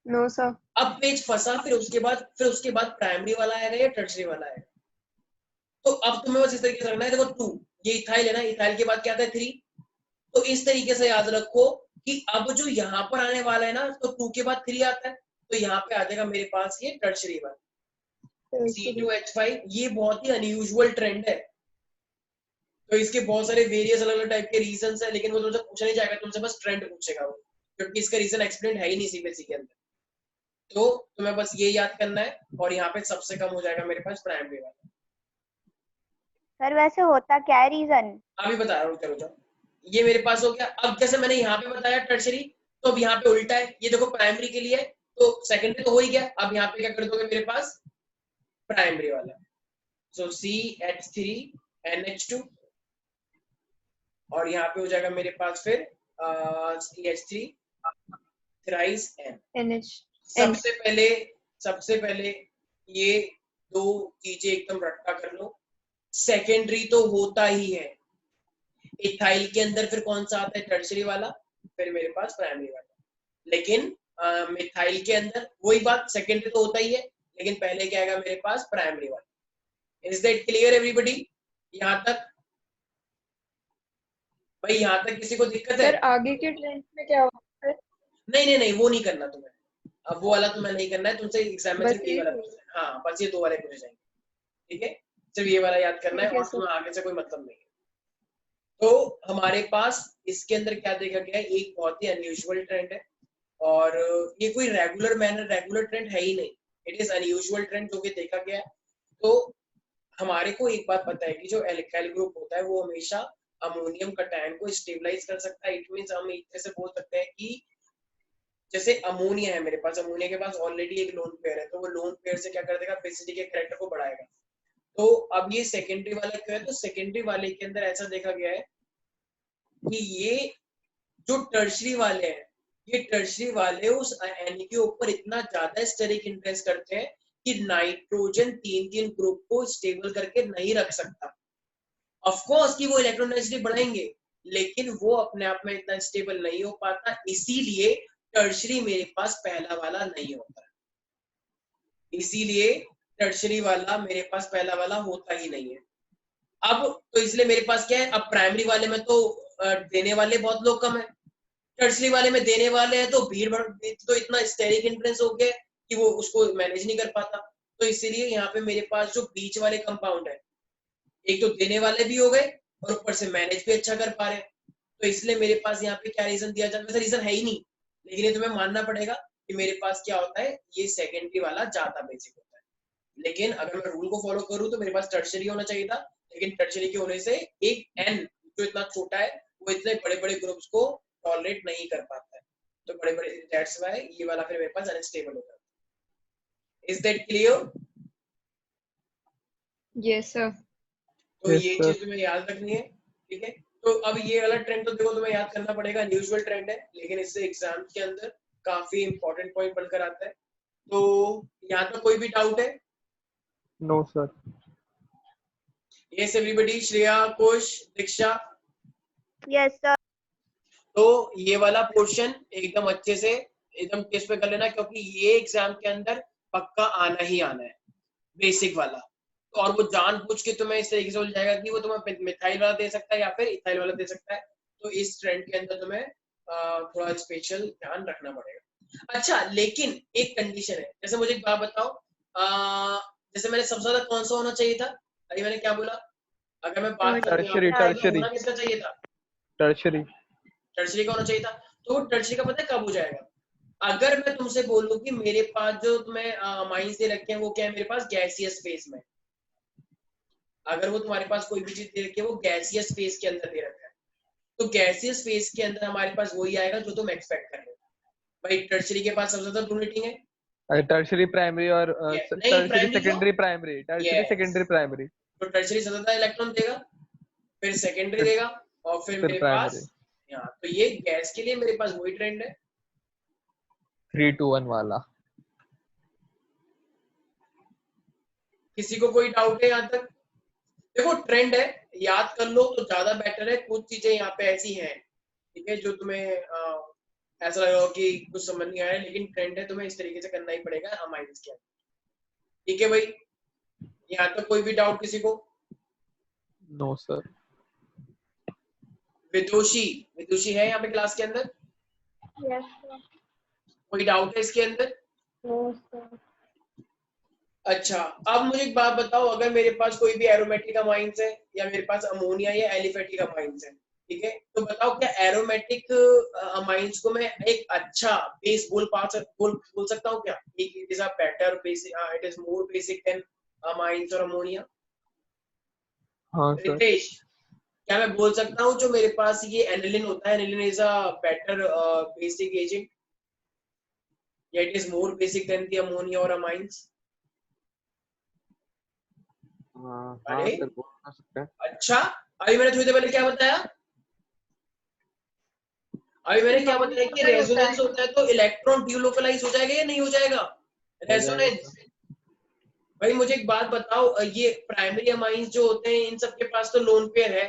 No sir. अब पेज फंसा, फिर उसके बाद प्राइमरी वाला आएगा या टर्शरी वाला आएगा? तो अब तुम्हें बस इस तरीके से रखना है। देखो 2, ये इथाइल है ना, इथाइल के बाद क्या आता है? 3। तो इस तरीके से याद रखो कि अब जो यहाँ पर आने वाला है ना, तो 2 के बाद 3 आता है, तो यहाँ पे आ जाएगा मेरे पास ये टर्शरी वाला C2H5। ये बहुत ही अनयूजुअल ट्रेंड है, तो इसके बहुत सारे वेरियस अलग अलग टाइप के रीजंस है, लेकिन वो तुमसे पूछा नहीं जाएगा, तुमसे बस ट्रेंड पूछेगा वो, क्योंकि इसका रीजन एक्सप्लेन है ही नहीं सीबीएसई के अंदर। तो तुम्हें बस ये याद करना है, और यहाँ पे सबसे कम हो जाएगा मेरे पास प्राइमरी वाला। सर वैसे होता क्या है रीजन? अभी बता रहा हूँ, चलो ये मेरे पास हो गया। अब जैसे मैंने यहाँ पे बताया टर्शरी, तो अब यहाँ पे उल्टा है। ये देखो प्राइमरी के लिए तो सेकेंडरी तो हो ही गया, अब यहाँ पे क्या कर दोगे मेरे पास? प्राइमरी वाला। सो CH3NH2, और यहाँ पे हो जाएगा मेरे पास फिर CH3 थ्राइस N। सबसे पहले ये 2 चीजें एकदम रट्टा कर लो। सेकेंडरी तो होता ही है, इथाइल के अंदर फिर कौन सा आता है? टर्शरी वाला, फिर मेरे पास प्राइमरी वाला। लेकिन मिथाइल के अंदर वही बात, सेकेंडरी तो होता ही है, लेकिन पहले क्या आएगा मेरे पास? प्राइमरी वाला। Is that clear everybody? यहाँ तक भाई, यहाँ तक किसी को दिक्कत है? सर आगे के ट्रेंड में क्या होगा? नहीं, वो नहीं करना तुम्हें, अब वो वाला तुम्हें नहीं करना है, तुमसे एग्जाम में बस सिर्फ ये ये वाला पूछना है। हाँ बस ये 2 वाले पूछे जाएंगे, ठीक है? सिर्फ ये वाला याद करना है, ठीक है और सर। तुम्हें आगे से कोई मतलब नहीं है। तो हमारे पास इसके अंदर क्या देखा गया है? एक बहुत ही अनयूजुअल ट्रेंड है, और ये कोई रेगुलर ट्रेंड है ही नहीं, इट इज अनयूजुअल ट्रेंड जो कि देखा गया है। तो हमारे को एक बात पता है कि जो एल्काइल ग्रुप होता है वो हमेशा अमोनियम कटायन को स्टेबलाइज कर सकता है। इट मींस हम एक तरह से बोल सकते हैं कि जैसे अमोनिया है मेरे पास, अमोनिया के पास ऑलरेडी एक लोन पेयर है, तो वो लोन पेयर से क्या कर देगा? बेसिसिटी के कैरेक्टर को बढ़ाएगा। तो अब ये सेकेंडरी वाला क्यों है? तो सेकेंडरी वाले के अंदर ऐसा देखा गया है कि ये जो टर्शरी वाले हैं, ये टर्शरी वाले उस एन के ऊपर इतना ज्यादा स्टेरिक इंटरेस्ट करते हैं कि नाइट्रोजन 3 ग्रुप को स्टेबल करके नहीं रख सकता। ऑफ कोर्स कि वो इलेक्ट्रॉन डेंसिटी बढ़ाएंगे, लेकिन वो अपने आप में इतना स्टेबल नहीं हो पाता, इसीलिए टर्शरी मेरे पास पहला वाला नहीं होता। इसीलिए टर्शरी वाला मेरे पास पहला वाला होता ही नहीं है। अब तो इसलिए मेरे पास क्या है, अब प्राइमरी वाले में तो देने वाले बहुत लोग कम है, टर्शरी वाले में देने वाले हैं तो भीड़ भड़ तो इतना स्टेरिक इंट्रेंस हो गया कि वो उसको मैनेज नहीं कर पाता। तो इसीलिए यहाँ पे मेरे पास जो बीच वाले कंपाउंड है, एक तो देने वाले भी हो गए और ऊपर से मैनेज भी अच्छा कर पा रहे हैं। तो इसलिए मेरे पास यहाँ पे क्या रीजन दिया जाता है, वैसे रीजन है ही नहीं, लेकिन ये तुम्हें मानना पड़ेगा कि मेरे पास क्या होता है, ये सेकेंडरी वाला ज्यादा बेसिक होता है। लेकिन अगर मैं रूल को फॉलो करूँ तो मेरे पास टर्शरी होना चाहिए था, लेकिन टर्शरी के होने से एक एन जो इतना छोटा है वो इतने बड़े बड़े ग्रुप्स को टॉलरेट नहीं कर पाता है, तो बड़े बड़े दैट्स व्हाई ये वाला फिर मेरे पास अनस्टेबल होता है। Is that clear? Yes sir. तो Yes, ये sir. चीज तुम्हें याद रखनी है, ठीक है। तो अब ये वाला ट्रेंड तो देखो तुम्हें याद करना पड़ेगा, अनयूजुअल ट्रेंड है, लेकिन इससे एग्जाम के अंदर काफी इंपॉर्टेंट पॉइंट बनकर आता है। तो यहाँ तक कोई भी डाउट है? No, sir. Yes everybody, Shreya, Kush, Diksha. Yes sir. तो ये वाला पोर्शन एकदम अच्छे से एकदम टेस्ट पे कर लेना, क्योंकि ये एग्जाम के अंदर पक्का आना ही आना है, बेसिक वाला। तो और वो जानबूझ के तुम्हें इस तरीके से उलझ जाएगा कि वो तुम्हें मिथाइल वाला दे सकता है या फिर इथाइल वाला दे सकता है। तो इस ट्रेंड के अंदर तुम्हें थोड़ा स्पेशल ध्यान रखना पड़ेगा। अच्छा, लेकिन एक कंडीशन है, जैसे मुझे एक बात बताओ, जैसे मैंने सबसे ज्यादा कौन सा होना चाहिए था, अरे मैंने क्या बोला, अगर मैं बात करूं यहाँ पे, टर्शरी होना किसका चाहिए था, टर्शरी टर्शरी का होना चाहिए था। तो वो टर्शरी का पता है कब हो जाएगा, अगर मैं तुमसे बोलूं कि मेरे पास जो तुम्हें अमाइंस दे रखे हैं वो क्या है, मेरे पास गैसियस फेज में, अगर वो तुम्हारे पास कोई भी चीज दे रखी है वो गैसियस फेज के अंदर दे रखा है, तो गैसियस फेज के अंदर हमारे पास वही आएगा जो तुम एक्सपेक्ट कर रहे हो। भाई टर्शरी के पास सबसे ज्यादा डोनेटिंग है, टर्शरी प्राइमरी और नहीं tertiary primary secondary primary tertiary Yes. Secondary primary तो टर्शरी सबसे ज्यादा इलेक्ट्रॉन देगा, फिर सेकेंडरी देगा, और फिर मेरे पास प्राइमरी यहाँ। तो ये गैस के लिए मेरे पास वही ट्रेंड है। 3-2-1 वाला। किसी को कोई डाउट है यहाँ तक? देखो ट्रेंड है, याद कर लो तो ज्यादा बेटर है। कुछ चीजें यहाँ पे ऐसी हैं, ठीक है, जो तुम्हें ऐसा लग रहा हो कि कुछ समझ नहीं आया, लेकिन ट्रेंड है, तुम्हें इस तरीके से करना ही पड़ेगा अमाइंस के अंदर, ठीक है भाई। यहाँ तक कोई भी डाउट किसी को? No sir. विदुषी, विदुषी है यहाँ पे क्लास के अंदर? Yes sir. कोई डाउट है इसके अंदर? No sir. अच्छा, अब मुझे एक बात बताओ, अगर मेरे पास कोई भी एरोमेटिक अमाइंस है या मेरे पास अमोनिया या एलिफेटिक अमाइंस है, ठीक है, तो बताओ क्या एरोमेटिक अमाइंस को मैं एक अच्छा बेस बोल सकता हूँ क्या? It is a better basic, it is more basic than amines और अमोनिया। हाँ सर। रितेश, क्या मैं बोल सकता हूँ जो मेरे पास ये एनिलिन होता है, aniline is a better basic agent, या it is more basic than the ammonia और अमाइंस? हाँ अरे सर, बोल सकते हैं। अच्छा, अभी मैंने थोड़ी देर पहले क्या बताया, अभी मैंने क्या बताया कि रेजोनेंस होता है तो इलेक्ट्रॉन डिलोकलाइज हो जाएगा या नहीं हो जाएगा? रेजोनेंस। भाई मुझे एक बात बताओ, ये प्राइमरी अमाइंस जो होते हैं इन सब के पास तो लोन पेयर है,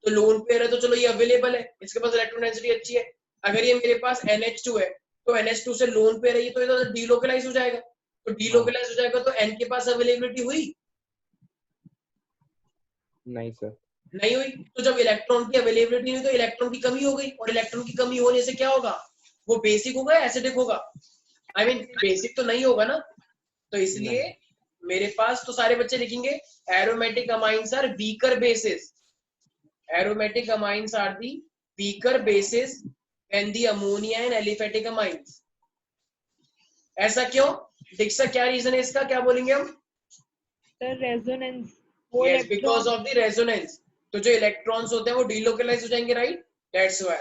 तो लोन पेयर है तो चलो ये अवेलेबल है, इसके पास इलेक्ट्रॉन डेंसिटी अच्छी है। अगर ये मेरे पास NH2 है तो NH2 से लोन पेयर है, ये तो डिलोकलाइज हो जाएगा, तो डिलोकलाइज हो जाएगा तो N के पास अवेलेबिलिटी हुई? नहीं सर। नहीं हुई। तो जब इलेक्ट्रॉन की अवेलेबिलिटी नहीं हुई तो इलेक्ट्रॉन की कमी हो गई, और इलेक्ट्रॉन की कमी होने से क्या होगा, वो बेसिक होगा एसिडिक होगा? आई मीन बेसिक तो नहीं होगा ना। तो इसलिए मेरे पास तो सारे बच्चे लिखेंगे aromatic amines are weaker bases, aromatic amines are the weaker bases than the ammonia and aliphatic amines. ऐसा क्यों? दीक्षा क्या रीजन है इसका, क्या बोलेंगे हम? Sir resonance, Yes, because of the resonance. तो जो इलेक्ट्रॉन्स होते हैं वो डिलोकलाइज हो जाएंगे, राइट? That's why.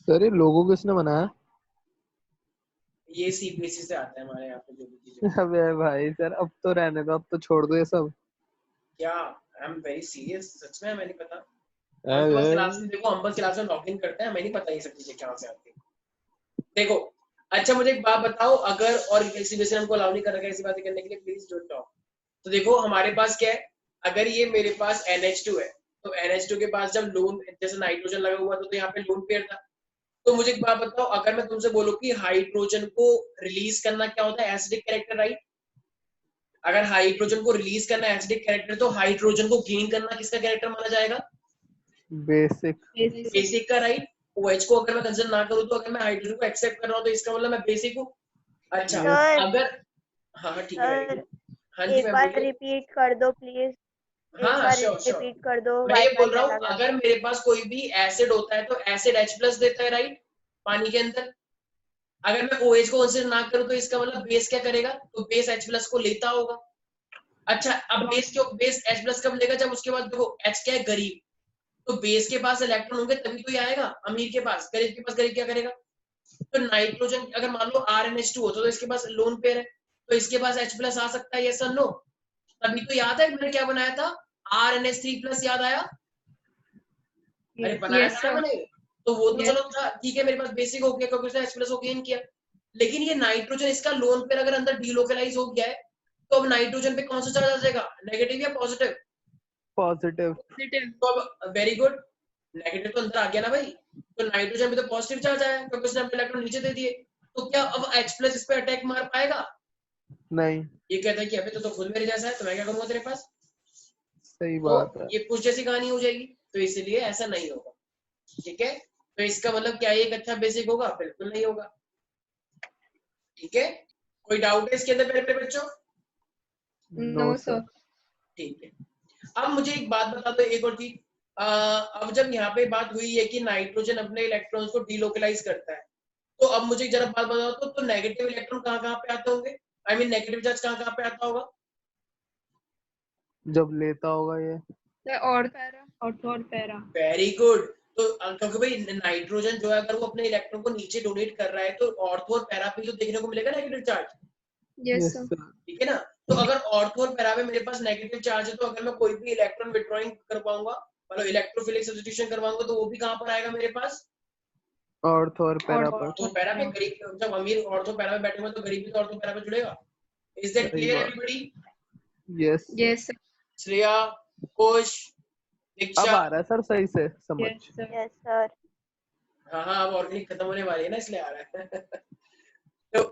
सर ये लोगो किसने बनाया? ये CBSE से आता है हमारे यहाँ पे जो भी चीजें। अबे भाई सर, अब तो रहने दो, अब तो छोड़ दो ये सब। क्या? आई एम वेरी सीरियस, सच में हमें नहीं पता। अबे क्लास में देखो, हम बस क्लास में लॉग इन करते हैं, हमें नहीं पता ये सब चीजें कहाँ से आती हैं। देखो, अच्छा मुझे एक बात बताओ, अगर और किसी वजह से हमको अलाउ नहीं कर रखा है ऐसी बातें करने के लिए, प्लीज डोंट टॉक। तो देखो हमारे पास क्या है, अगर ये मेरे पास NH2 है, तो NH2 के पास जब लोन जैसे नाइट्रोजन लगा हुआ था तो यहाँ पे लोन पेयर था। तो मुझे एक बात बताओ, अगर मैं तुमसे बोलूं कि हाइड्रोजन को रिलीज करना क्या होता है, एसिडिक कैरेक्टर, राइट? अगर हाइड्रोजन को रिलीज करना है एसिडिक कैरेक्टर, तो हाइड्रोजन को गेन करना किसका कैरेक्टर माना जाएगा? बेसिक। बेसिक का, राइट? OH को अगर मैं कंसिडर ना करूं, तो अगर मैं हाइड्रोजन को एक्सेप्ट कर रहा हूं, तो इसका मतलब मैं बेसिक हूं। अच्छा, सर अगर हाँ हाँ ठीक है, वेरी सर गुड। हाँ जी एक मैम बार बोलिए। रिपीट कर दो प्लीज, हाँ एक हाँ बार श्योर श्योर। रिपीट कर दो, मैं ये वाईफाई बोल रहा हूँ, चला गया अगर था। मेरे पास कोई भी एसिड होता है तो एसिड H+ देता है, राइट? पानी के अंदर। अगर मैं OH को कंसिडर ना करूं, तो इसका मतलब बेस क्या करेगा? तो बेस H+ को लेता होगा। अच्छा, अब बेस H+ कब लेगा? जब उसके बाद देखो H क्या है, गरीब। तो बेस के पास इलेक्ट्रॉन होंगे तभी तो ये आएगा, अमीर के पास। गरीब के पास गरीब क्या करेगा? तो नाइट्रोजन अगर मान लो RnH2 होता तो इसके पास लोन पेयर है, तो इसके पास H+ आ सकता है, यस और नो? तभी तो याद है मैंने क्या बनाया था, RnH3+, याद आया? अरे बनाया यस था ना सर। मैंने। तो वो तो Yes. चलो था, ठीक है, मेरे पास बेसिक हो गया क्योंकि उसने H+ को गेन किया। लेकिन ये नाइट्रोजन, इसका लोन पेयर अगर अंदर डीलोकलाइज हो गया है, तो अब नाइट्रोजन पे कौन सा चार्ज आ जाएगा, नेगेटिव या पॉजिटिव? पॉजिटिव। तो अब वेरी गुड, नेगेटिव तो अंदर आ गया ना भाई। तो नाइट्रोजन पे तो पॉजिटिव चार्ज आया क्योंकि उसने अपने इलेक्ट्रॉन नीचे दे दिए। तो क्या अब H+ इस पे अटैक मार पाएगा? नहीं, ये कहता है कि अबे तो खुद मेरे जैसा है, तो मैं क्या करूंगा तेरे पास? सही तो बात है। ये पुश जैसी कहानी हो जाएगी, तो इसलिए ऐसा नहीं होगा। ठीक है, तो इसका मतलब क्या ये एक अच्छा बेसिक होगा? बिल्कुल नहीं होगा। ठीक है, कोई डाउट है इसके अंदर मेरे बच्चों? No No sir. sir. ठीक है, अब मुझे एक बात बता दो, एक और चीज। अब जब यहाँ पे बात हुई है कि नाइट्रोजन अपने इलेक्ट्रॉन्स को डीलोकलाइज करता है, तो अब मुझे जरा बात बताओ, तो नेगेटिव इलेक्ट्रॉन कहाँ कहाँ पे आते होंगे? आई मीन नेगेटिव चार्ज कहाँ कहाँ पे आता होगा? जब लेता होगा ये। The और पैरा। Very good. तो क्योंकि भाई नाइट्रोजन जो है, अगर वो अपने इलेक्ट्रॉन को नीचे डोनेट कर रहा है, तो ऑर्थो और पैरा पे तो देखने को मिलेगा negative charge. Yes yes sir. Sir. ठीक है ना? तो अगर ऑर्थो और पैरा में मेरे पास नेगेटिव चार्ज है, तो अगर मैं कोई भी इलेक्ट्रॉन विड्रॉइंग करवाऊंगा, मतलब इलेक्ट्रोफिलिक सब्स्टिट्यूशन करवाऊंगा, तो वो भी कहाँ पर आएगा मेरे पास? ऑर्थो और पैरा पर। ऑर्थो पैरा पे। गरीब जब अमीर ऑर्थो पैरा में बैठेंगे, तो गरीब भी तो ऑर्थो पैरा पे जुड़ेगा। इज दैट सही क्लियर बात। Everybody? Yes sir. Yes sir. Shreya, Kush, अब दीक्षा। आ रहा है सर सही से समझ। Yes sir. Yes sir. हाँ हाँ, अब ऑर्गेनिक खत्म होने वाली है ना, इसलिए आ रहा है। तो